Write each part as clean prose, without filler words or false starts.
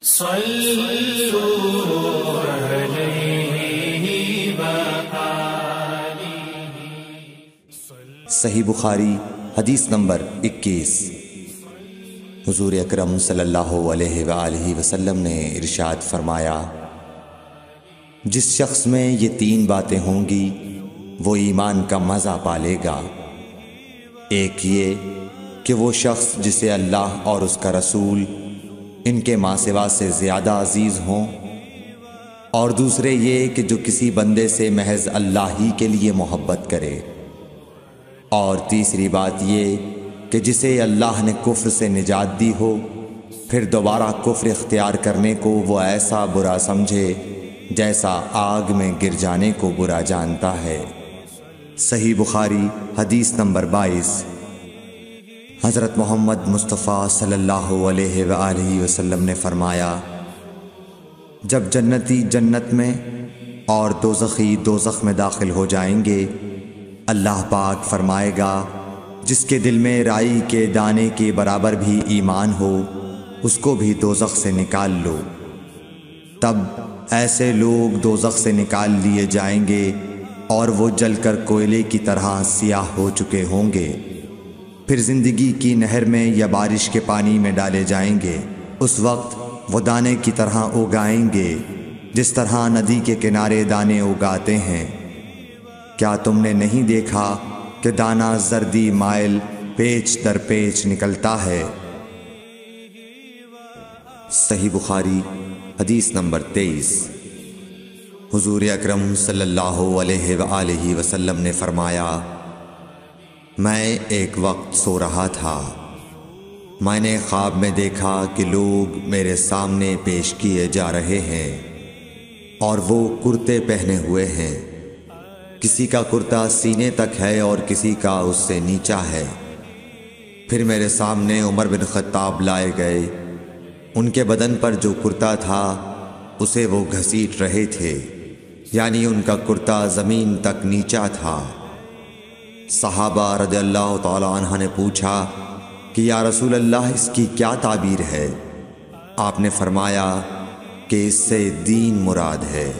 صحیح بخاری حدیث نمبر 21۔ حضور اکرم صلی اللہ علیہ وآلہ وسلم نے ارشاد فرمایا، جس شخص میں یہ 3 باتیں ہوں گی وہ ایمان کا مزہ پالے گا۔ ایک یہ کہ وہ شخص جسے اللہ اور اس کا رسول ان کے ماں سوا سے زیادہ عزیز ہوں، اور دوسرے یہ کہ جو کسی بندے سے محض اللہ ہی کے لیے محبت کرے، اور تیسری بات یہ کہ جسے اللہ نے کفر سے نجات دی ہو پھر دوبارہ کفر اختیار کرنے کو وہ ایسا برا سمجھے جیسا آگ میں گر جانے کو برا جانتا ہے۔ صحیح بخاری حدیث نمبر 22۔ حضرت محمد مصطفیٰ صلی اللہ علیہ وآلہ وسلم نے فرمایا، جب جنتی جنت میں اور دوزخی دوزخ میں داخل ہو جائیں گے، اللہ پاک فرمائے گا جس کے دل میں رائی کے دانے کے برابر بھی ایمان ہو اس کو بھی دوزخ سے نکال لو۔ تب ایسے لوگ دوزخ سے نکال لیے جائیں گے اور وہ جل کر کوئلے کی طرح سیاہ ہو چکے ہوں گے، پھر زندگی کی نہر میں یا بارش کے پانی میں ڈالے جائیں گے۔ اس وقت وہ دانے کی طرح اگائیں گے جس طرح ندی کے کنارے دانے اگاتے ہیں۔ کیا تم نے نہیں دیکھا کہ دانہ زردی مائل پیچ در پیچ نکلتا ہے؟ صحیح بخاری حدیث نمبر 23۔ حضور اکرم صلی اللہ علیہ وآلہ وسلم نے فرمایا، میں ایک وقت سو رہا تھا، میں نے خواب میں دیکھا کہ لوگ میرے سامنے پیش کیے جا رہے ہیں اور وہ کرتے پہنے ہوئے ہیں، کسی کا کرتا سینے تک ہے اور کسی کا اس سے نیچا ہے۔ پھر میرے سامنے عمر بن خطاب لائے گئے، ان کے بدن پر جو کرتا تھا اسے وہ گھسیٹ رہے تھے، یعنی ان کا کرتا زمین تک نیچا تھا۔ صحابہ رضی اللہ تعالی عنہ نے پوچھا کہ یا رسول اللہ اس کی کیا تعبیر ہے؟ آپ نے فرمایا کہ اس سے دین مراد ہے۔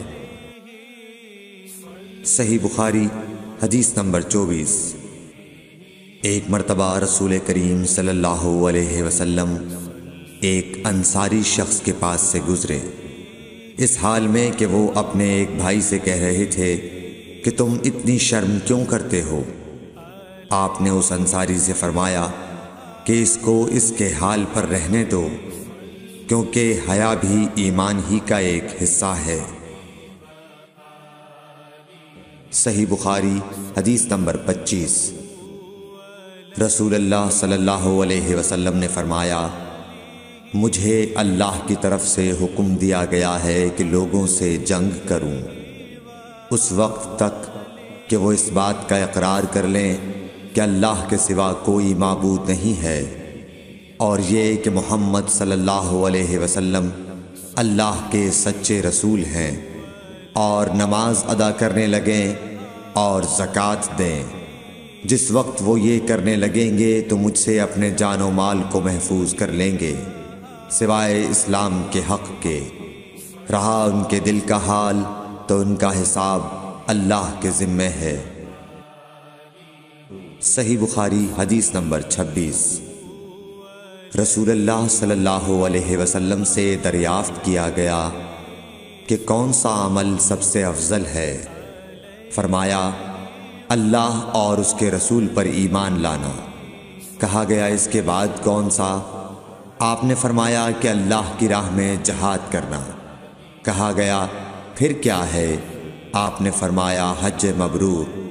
صحیح بخاری حدیث نمبر 24۔ ایک مرتبہ رسول کریم صلی اللہ علیہ وسلم ایک انصاری شخص کے پاس سے گزرے، اس حال میں کہ وہ اپنے ایک بھائی سے کہہ رہے تھے کہ تم اتنی شرم کیوں کرتے ہو؟ آپ نے اس انصاری سے فرمایا کہ اس کو اس کے حال پر رہنے دو، کیونکہ حیا بھی ایمان ہی کا ایک حصہ ہے۔ صحیح بخاری حدیث نمبر 25۔ رسول اللہ صلی اللہ علیہ وسلم نے فرمایا، مجھے اللہ کی طرف سے حکم دیا گیا ہے کہ لوگوں سے جنگ کروں اس وقت تک کہ وہ اس بات کا اقرار کر لیں کہ اللہ کے سوا کوئی معبود نہیں ہے، اور یہ کہ محمد صلی اللہ علیہ وسلم اللہ کے سچے رسول ہیں، اور نماز ادا کرنے لگیں اور زکوٰۃ دیں۔ جس وقت وہ یہ کرنے لگیں گے تو مجھ سے اپنے جان و مال کو محفوظ کر لیں گے سوائے اسلام کے حق کے، رہا ان کے دل کا حال تو ان کا حساب اللہ کے ذمے ہے۔ صحیح بخاری حدیث نمبر 26۔ رسول اللہ صلی اللہ علیہ وسلم سے دریافت کیا گیا کہ کون سا عمل سب سے افضل ہے؟ فرمایا، اللہ اور اس کے رسول پر ایمان لانا۔ کہا گیا اس کے بعد کون سا؟ آپ نے فرمایا کہ اللہ کی راہ میں جہاد کرنا۔ کہا گیا پھر کیا ہے؟ آپ نے فرمایا حج مبرور۔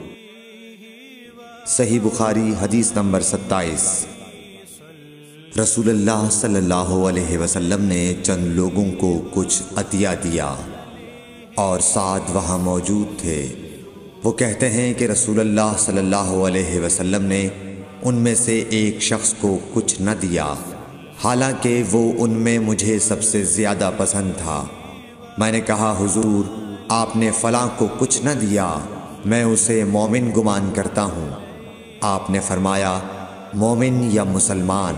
صحیح بخاری حدیث نمبر 27۔ رسول اللہ صلی اللہ علیہ وسلم نے چند لوگوں کو کچھ عطیہ دیا اور ساتھ وہاں موجود تھے۔ وہ کہتے ہیں کہ رسول اللہ صلی اللہ علیہ وسلم نے ان میں سے ایک شخص کو کچھ نہ دیا، حالانکہ وہ ان میں مجھے سب سے زیادہ پسند تھا۔ میں نے کہا حضور آپ نے فلاں کو کچھ نہ دیا، میں اسے مومن گمان کرتا ہوں۔ آپ نے فرمایا مومن یا مسلمان؟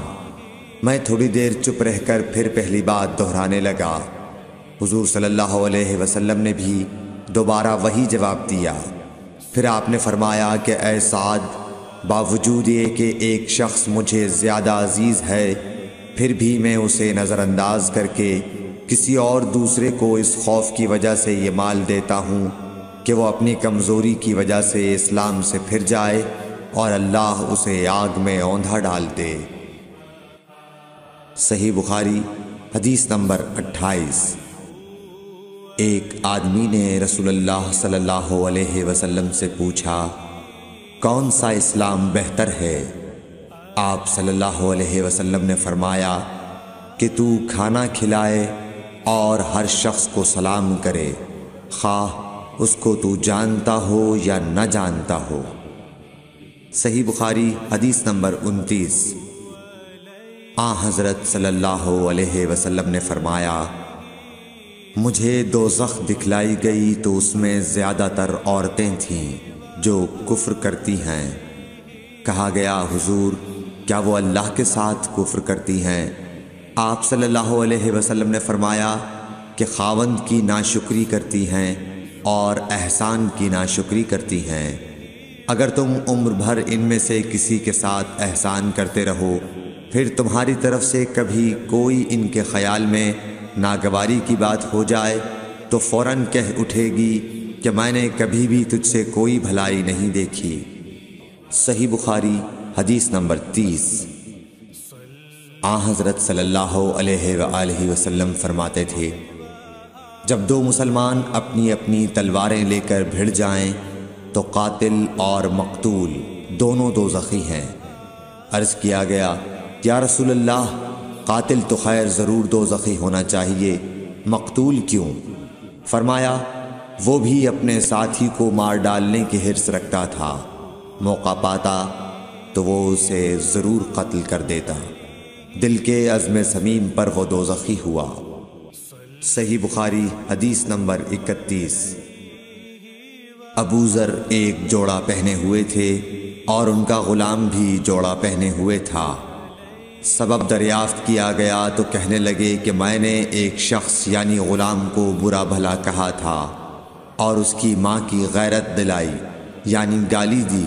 میں تھوڑی دیر چپ رہ کر پھر پہلی بات دہرانے لگا۔ حضور صلی اللہ علیہ وسلم نے بھی دوبارہ وہی جواب دیا۔ پھر آپ نے فرمایا کہ اے سعد، باوجود یہ کہ ایک شخص مجھے زیادہ عزیز ہے، پھر بھی میں اسے نظر انداز کر کے کسی اور دوسرے کو اس خوف کی وجہ سے یہ مال دیتا ہوں کہ وہ اپنی کمزوری کی وجہ سے اسلام سے پھر جائے اور اللہ اسے آگ میں اوندھا ڈال دے۔ صحیح بخاری حدیث نمبر 28۔ ایک آدمی نے رسول اللہ صلی اللہ علیہ وسلم سے پوچھا، کون سا اسلام بہتر ہے؟ آپ صلی اللہ علیہ وسلم نے فرمایا کہ تو کھانا کھلائے اور ہر شخص کو سلام کرے، خواہ اس کو تو جانتا ہو یا نہ جانتا ہو۔ صحیح بخاری حدیث نمبر 29۔ حضرت صلی اللہ علیہ وسلم نے فرمایا، مجھے دوزخ دکھلائی گئی تو اس میں زیادہ تر عورتیں تھیں جو کفر کرتی ہیں۔ کہا گیا، حضور کیا وہ اللہ کے ساتھ کفر کرتی ہیں؟ آپ صلی اللہ علیہ وسلم نے فرمایا کہ خاوند کی ناشکری کرتی ہیں اور احسان کی ناشکری کرتی ہیں۔ اگر تم عمر بھر ان میں سے کسی کے ساتھ احسان کرتے رہو، پھر تمہاری طرف سے کبھی کوئی ان کے خیال میں ناگواری کی بات ہو جائے تو فوراً کہہ اٹھے گی کہ میں نے کبھی بھی تجھ سے کوئی بھلائی نہیں دیکھی۔ صحیح بخاری حدیث نمبر 30۔ حضرت صلی اللہ علیہ وآلہ وسلم فرماتے تھے، جب دو مسلمان اپنی اپنی تلواریں لے کر بھڑ جائیں تو قاتل اور مقتول دونوں دوزخی ہیں۔ عرض کیا گیا، یا رسول اللہ، قاتل تو خیر ضرور دوزخی ہونا چاہیے، مقتول کیوں؟ فرمایا، وہ بھی اپنے ساتھی کو مار ڈالنے کی حرص رکھتا تھا، موقع پاتا تو وہ اسے ضرور قتل کر دیتا، دل کے عزم سمیم پر وہ دوزخی ہوا۔ صحیح بخاری حدیث نمبر 31۔ ابو ذر ایک جوڑا پہنے ہوئے تھے اور ان کا غلام بھی جوڑا پہنے ہوئے تھا۔ سبب دریافت کیا گیا تو کہنے لگے کہ میں نے ایک شخص یعنی غلام کو برا بھلا کہا تھا اور اس کی ماں کی غیرت دلائی یعنی گالی دی،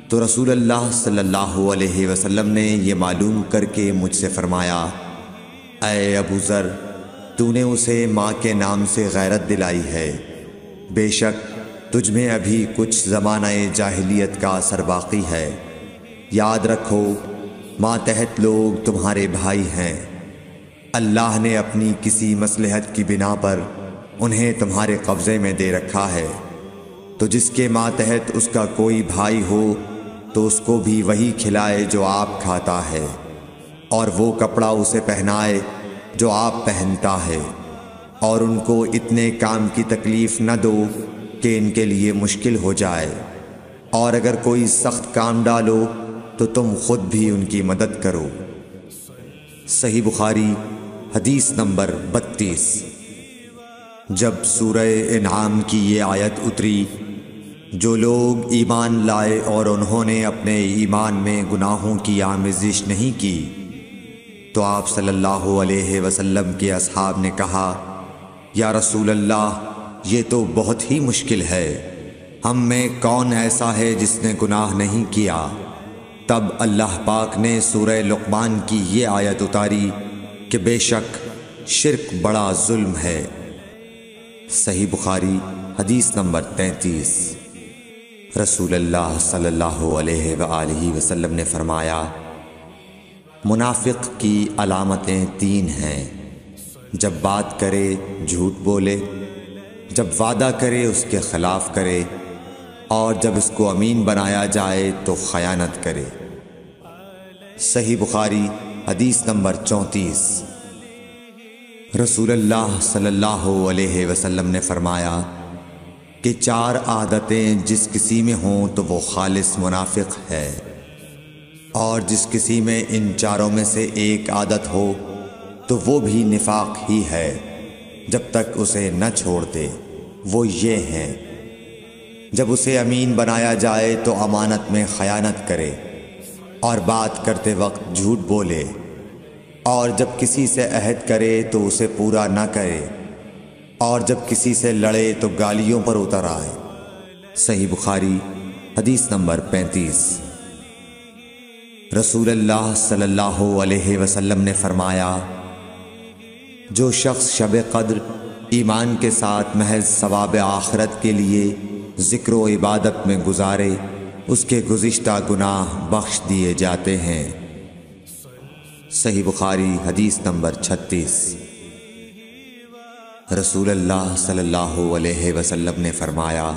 تو رسول اللہ صلی اللہ علیہ وسلم نے یہ معلوم کر کے مجھ سے فرمایا، اے ابو ذر، تو نے اسے ماں کے نام سے غیرت دلائی ہے، بے شک تجھ میں ابھی کچھ زمانہ جاہلیت کا اثر باقی ہے، یاد رکھو ماتحت لوگ تمہارے بھائی ہیں، اللہ نے اپنی کسی مصلحت کی بنا پر انہیں تمہارے قبضے میں دے رکھا ہے، تو جس کے ماتحت اس کا کوئی بھائی ہو تو اس کو بھی وہی کھلائے جو آپ کھاتا ہے، اور وہ کپڑا اسے پہنائے جو آپ پہنتا ہے، اور ان کو اتنے کام کی تکلیف نہ دو کہ ان کے لیے مشکل ہو جائے، اور اگر کوئی سخت کام ڈالو تو تم خود بھی ان کی مدد کرو۔ صحیح بخاری حدیث نمبر 32۔ جب سورہ انعام کی یہ آیت اتری، جو لوگ ایمان لائے اور انہوں نے اپنے ایمان میں گناہوں کی آمیزش نہیں کی، تو آپ صلی اللہ علیہ وسلم کے اصحاب نے کہا، یا رسول اللہ، یہ تو بہت ہی مشکل ہے، ہم میں کون ایسا ہے جس نے گناہ نہیں کیا؟ تب اللہ پاک نے سورہ لقمان کی یہ آیت اتاری کہ بے شک شرک بڑا ظلم ہے۔ صحیح بخاری حدیث نمبر 33۔ رسول اللہ صلی اللہ علیہ وآلہ وسلم نے فرمایا، منافق کی علامتیں 3 ہیں، جب بات کرے جھوٹ بولے، جب وعدہ کرے اس کے خلاف کرے، اور جب اس کو امین بنایا جائے تو خیانت کرے۔ صحیح بخاری حدیث نمبر 34۔ رسول اللہ صلی اللہ علیہ وسلم نے فرمایا کہ 4 عادتیں جس کسی میں ہوں تو وہ خالص منافق ہے، اور جس کسی میں ان 4 میں سے ایک عادت ہو تو وہ بھی نفاق ہی ہے جب تک اسے نہ چھوڑ دے۔ وہ یہ ہیں، جب اسے امین بنایا جائے تو امانت میں خیانت کرے، اور بات کرتے وقت جھوٹ بولے، اور جب کسی سے عہد کرے تو اسے پورا نہ کرے، اور جب کسی سے لڑے تو گالیوں پر اتر آئے۔ صحیح بخاری حدیث نمبر 35۔ رسول اللہ صلی اللہ علیہ وسلم نے فرمایا، جو شخص شب قدر ایمان کے ساتھ محض ثواب آخرت کے لیے ذکر و عبادت میں گزارے، اس کے گزشتہ گناہ بخش دیے جاتے ہیں۔ صحیح بخاری حدیث نمبر 36۔ رسول اللہ صلی اللہ علیہ وسلم نے فرمایا،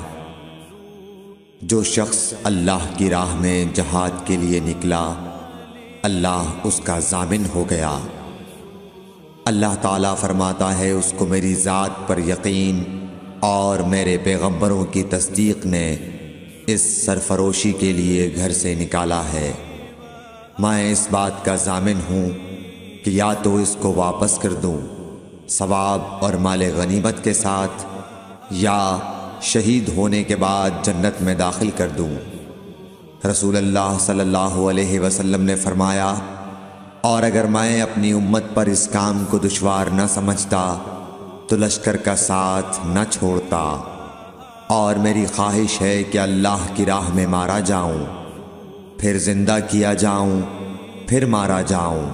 جو شخص اللہ کی راہ میں جہاد کے لیے نکلا، اللہ اس کا ضامن ہو گیا۔ اللہ تعالیٰ فرماتا ہے، اس کو میری ذات پر یقین اور میرے پیغمبروں کی تصدیق نے اس سرفروشی کے لیے گھر سے نکالا ہے۔ میں اس بات کا ضامن ہوں کہ یا تو اس کو واپس کر دوں ثواب اور مال غنیمت کے ساتھ، یا شہید ہونے کے بعد جنت میں داخل کر دوں۔ رسول اللہ صلی اللہ علیہ وسلم نے فرمایا، اور اگر میں اپنی امت پر اس کام کو دشوار نہ سمجھتا تو لشکر کا ساتھ نہ چھوڑتا، اور میری خواہش ہے کہ اللہ کی راہ میں مارا جاؤں، پھر زندہ کیا جاؤں، پھر مارا جاؤں،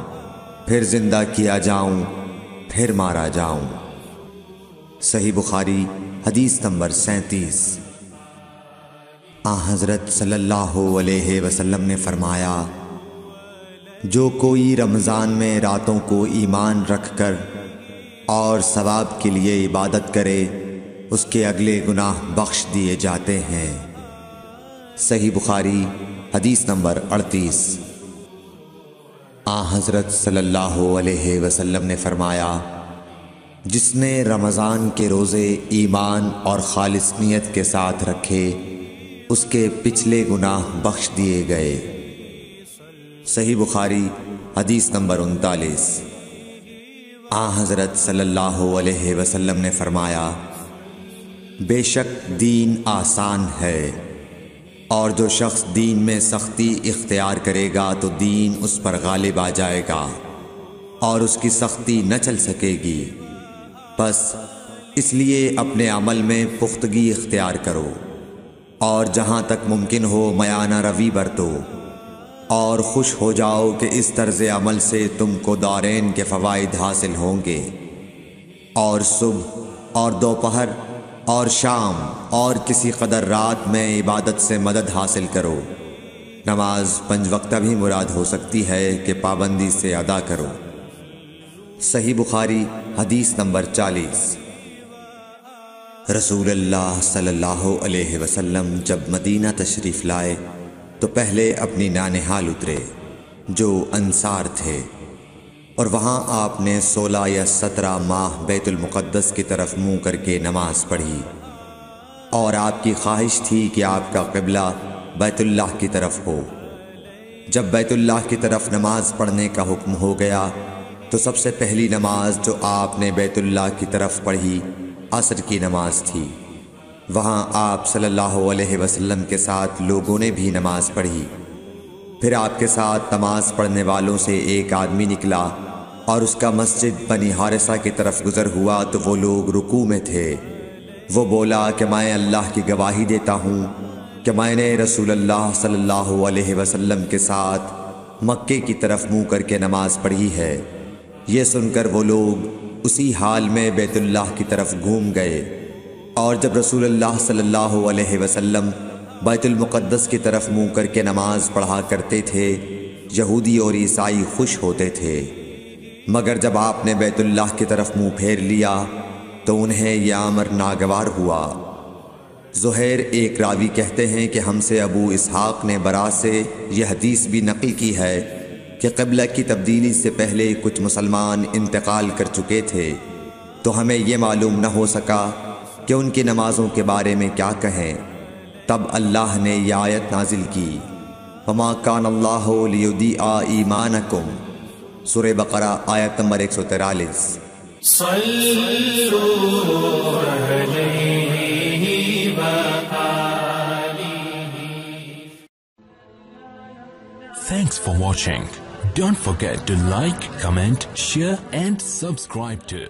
پھر زندہ کیا جاؤں، پھر مارا جاؤں۔ صحیح بخاری حدیث نمبر 37۔ حضرت صلی اللہ علیہ وسلم نے فرمایا، جو کوئی رمضان میں راتوں کو ایمان رکھ کر اور ثواب کے لیے عبادت کرے، اس کے اگلے گناہ بخش دیے جاتے ہیں۔ صحیح بخاری حدیث نمبر 38۔ حضرت صلی اللہ علیہ وسلم نے فرمایا، جس نے رمضان کے روزے ایمان اور خالص نیت کے ساتھ رکھے، اس کے پچھلے گناہ بخش دیے گئے۔ صحیح بخاری حدیث نمبر 39۔ حضرت صلی اللہ علیہ وسلم نے فرمایا، بے شک دین آسان ہے، اور جو شخص دین میں سختی اختیار کرے گا تو دین اس پر غالب آ جائے گا اور اس کی سختی نہ چل سکے گی۔ بس اس لیے اپنے عمل میں پختگی اختیار کرو، اور جہاں تک ممکن ہو میانہ روی برتو، اور خوش ہو جاؤ کہ اس طرز عمل سے تم کو دارین کے فوائد حاصل ہوں گے، اور صبح اور دوپہر اور شام اور کسی قدر رات میں عبادت سے مدد حاصل کرو۔ نماز 5 وقتہ بھی مراد ہو سکتی ہے کہ پابندی سے ادا کرو۔ صحیح بخاری حدیث نمبر 40۔ رسول اللہ صلی اللہ علیہ وسلم جب مدینہ تشریف لائے تو پہلے اپنی نانہال اترے جو انصار تھے، اور وہاں آپ نے 16 یا 17 ماہ بیت المقدس کی طرف منہ کر کے نماز پڑھی، اور آپ کی خواہش تھی کہ آپ کا قبلہ بیت اللہ کی طرف ہو۔ جب بیت اللہ کی طرف نماز پڑھنے کا حکم ہو گیا تو سب سے پہلی نماز جو آپ نے بیت اللہ کی طرف پڑھی عصر کی نماز تھی۔ وہاں آپ صلی اللہ علیہ وسلم کے ساتھ لوگوں نے بھی نماز پڑھی۔ پھر آپ کے ساتھ نماز پڑھنے والوں سے ایک آدمی نکلا اور اس کا مسجد بنی حارثہ کی طرف گزر ہوا تو وہ لوگ رکوع میں تھے۔ وہ بولا کہ میں اللہ کی گواہی دیتا ہوں کہ میں نے رسول اللہ صلی اللہ علیہ وسلم کے ساتھ مکے کی طرف منہ کر کے نماز پڑھی ہے۔ یہ سن کر وہ لوگ اسی حال میں بیت اللہ کی طرف گھوم گئے، اور جب رسول اللہ صلی اللہ علیہ وسلم بیت المقدس کی طرف منہ کر کے نماز پڑھا کرتے تھے، یہودی اور عیسائی خوش ہوتے تھے، مگر جب آپ نے بیت اللہ کی طرف منہ پھیر لیا تو انہیں یہ امر ناگوار ہوا۔ زہیر ایک راوی کہتے ہیں کہ ہم سے ابو اسحاق نے برا سے یہ حدیث بھی نقل کی ہے کہ قبلہ کی تبدیلی سے پہلے کچھ مسلمان انتقال کر چکے تھے، تو ہمیں یہ معلوم نہ ہو سکا کہ ان کی نمازوں کے بارے میں کیا کہیں۔ تب اللہ نے یہ آیت نازل کی، وَمَا كَانَ اللَّهُ لِيُضِيعَ إِيمَانَكُمْ، سورہ بقرہ آیت number 143۔ Thanks for watching. Don't forget to like, comment, share and subscribe to